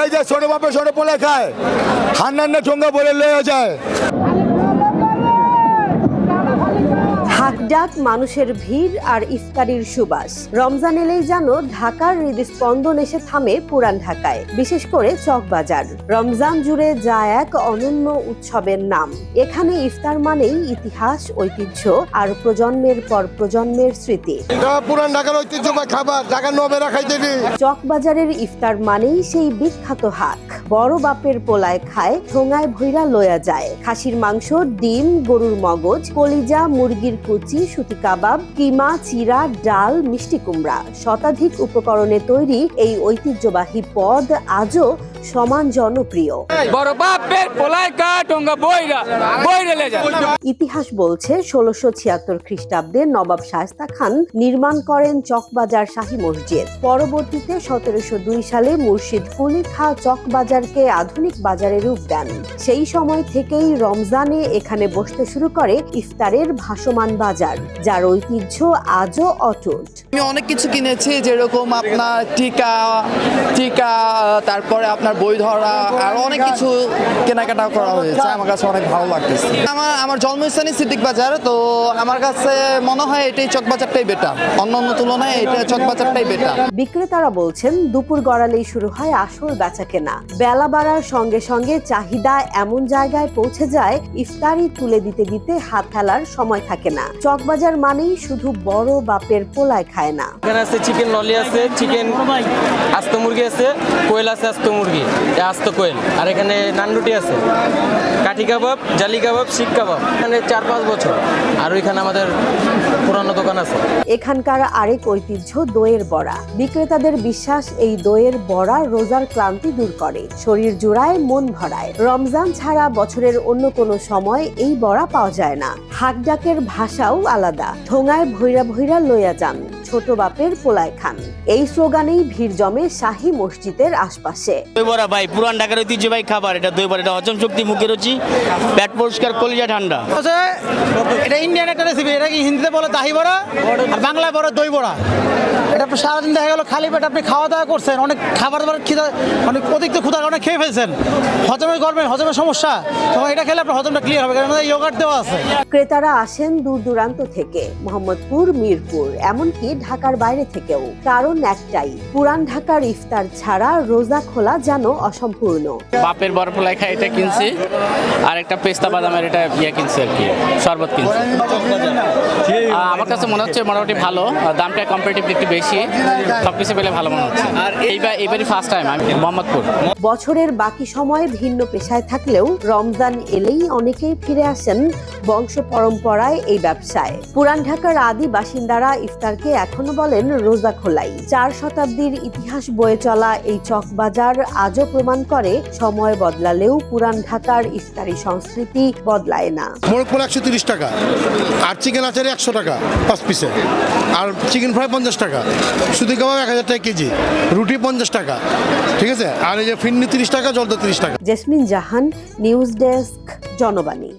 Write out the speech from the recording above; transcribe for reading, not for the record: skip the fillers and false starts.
এই যে ছোট বাপে ছোট পোলে খায়, হান্নান্না ঠোঙ্গা বলে লয়ে যায়। হাকডাক, মানুষের ভিড় আর ইফতারির সুবাস। রমজান এলেই যেন ঢাকার হৃদস্পন্দন এসে থামে পুরান ঢাকায়, বিশেষ করে চকবাজার। রমজান জুড়ে যা এক অনন্য উৎসবের নাম। এখানে ইফতার মানেই ইতিহাস, ঐতিহ্য আর প্রজন্মের পর প্রজন্মের স্মৃতি। পুরান ঢাকার ঐতিহ্যবাহী খাবার, ঢাকার নবেরা খাইতে নেই। চকবাজারের ইফতার মানেই সেই বিখ্যাত হাক। বড় বাপের পোলায় খায়, ঠোঙায় ভৈরা লয়া যায়। খাসির মাংস, ডিম, গরুর মগজ, কলিজা, মুরগির কুচি, সুতি কাবাব, কিমা, চিরা, ডাল, মিষ্টি কুমড়া, শতাধিক উপকরণে তৈরি এই ঐতিহ্যবাহী পদ আজও সমান জনপ্রিয়। বড় বাপের পোলায় খায়, ঠোঙ্গা বইরা লয়ে যায়। ইতিহাস বলছে ১৬৭৬ খ্রিস্টাব্দে নবাব শায়েস্তা খান নির্মাণ করেন চকবাজার শাহী মসজিদ। পরবর্তীতে ১৭০২ সালে মুর্শিদ কুলি খাঁ চকবাজারকে আধুনিক বাজারে রূপ দেন। সেই সময় থেকেই রমজানে এখানে বসতে শুরু করে ইফতারের ভাসমান বাজার, যার ঐতিহ্য আজও অটুট। আমি অনেক কিছু কিনেছি, যেরকম আপনার টিকা, তারপরে আপনার বই ধরা, আর অনেক কিছু কেনাকাটা করা হয়েছে। আমার কাছে অনেক ভালো লাগতেছে। আমার জন্মস্থানই সিদ্দিক বাজার, তো আমার কাছে মনে হয় এটাই চকবাজারটাই বেটার, অন্য তুলনায় এটা চকবাজারটাই বেটার। বিক্রেতারা বলছেন দুপুর গড়ালেই শুরু হয় আসল বেচা কেনা। বেলা বাড়ার সঙ্গে সঙ্গে চাহিদা এমন জায়গায় পৌঁছে যায়, ইফতারি তুলে দিতে দিতে হাত ফেলার সময় থাকে না। চকবাজার মানেই শুধু বড় বাপের পোলায় খায় না। এখানে আছে চিকেন ললি, আছে চিকেন আস্ত মুরগি, আছে কোয়েল আছে আস্ত মুরগি, আস্ত কোয়েল, আর এখানে নানরুটি আছে, কাঠি কাবাব, জালি কাবাব, শিক কাবাব। এখানে ৪-৫ বছর। আর ওইখানে আমাদের পুরানো দোকান আছে। এখানকার আরেক ঐতিহ্য দইয়ের বড়া। বিক্রেতাদের বিশ্বাস এই দইয়ের বড়া রোজার ক্লান্তি দূর করে, শরীর জোড়ায়, মন ভরায়। রমজান ছাড়া বছরের অন্য কোনো সময় এই বড়া পাওয়া যায় না। হাকডাকের ভাষাও আলাদা, ঠোঙায় ভৈরা ভৈরা লইয়া যান, ছোট বাপের পোলায় খান। এই স্লোগানেই ভিড় জমে শাহী মসজিদের আশপাশে। দই বড়া ভাই পুরান ঢাকার ঐতিহ্যবাহী খাবার। এটা দই বড়া, এটা হজম শক্তি, মুখের রুচি, পেট পরিষ্কার, কলিজা ঠান্ডা। এটা ইন্ডিয়ান একটা রেসিপি। এটা কি হিন্দিতে বলে দাহি বড়া, আর বাংলায় বলে দই বড়া। এটা সারাদিন দেখা গেল খালি পেট আপনি খাওয়া দাওয়া করছেন, অনেক খাবার দাবার খিদা, অনেক অতিরিক্ত ক্ষুধার কারণে খেয়ে ফেলছেন, হজমের সমস্যা, তখন এটা খেলে আপনার হজমটা ক্লিয়ার হবে, কারণ ইয়োগার্ট দেওয়া আছে। ক্রেতারা আসেন দূর দূরান্ত থেকে, মোহাম্মদপুর, মিরপুর, এমনকি ঢাকার বাইরে থেকেও। কারণ একটাই, পুরান ঢাকার ইফতার ছাড়া রোজা খোলা যেন অসম্পূর্ণ। বাপের বড় পোলায় খাই এটা কিনছি, আর একটা পেস্তা বাদামের এটা কিনছি আর কি, শরবত কিনছি। আমার কাছে মনে হচ্ছে মোটামুটি ভালো, দামটা কম্পারেটিভলি একটু বেশি, সবকিছু পেলে ভালো মনে হচ্ছে। আর এইবারই ফার্স্ট টাইম আমি মোহাম্মদপুর। বছরের বাকি সময় ভিন্ন পেশায় থাকলেও রমজান এলেই অনেকেই ফিরে আসেন বংশ পরম্পরায় এই ব্যবসায়। পুরান ঢাকার আদি বাসিন্দারা ইফতারকে এখনো বলেন রোজা খোলাই। ৪ শতাব্দীর ইতিহাস বয়ে চলা এই চকবাজার আজও প্রমাণ করে, সময় বদলালেও পুরান ঢাকার ইফতারি সংস্কৃতি বদলায় না। মোরগ পোলা ১৩০ টাকা, আর চিকেন আচারে ১০০ টাকা ৫ পিসে, আর চিকেন ফ্রাই ৫০ টাকা, সুতি কাবাব ১০০০ টাকা কেজি, রুটি ৫০ টাকা, ঠিক আছে। আর এই যে ফিন্নি ৩০ টাকা, জলদা ৩০ টাকা। জেসমিন জাহান, নিউজ ডেস্ক, জনবাণী।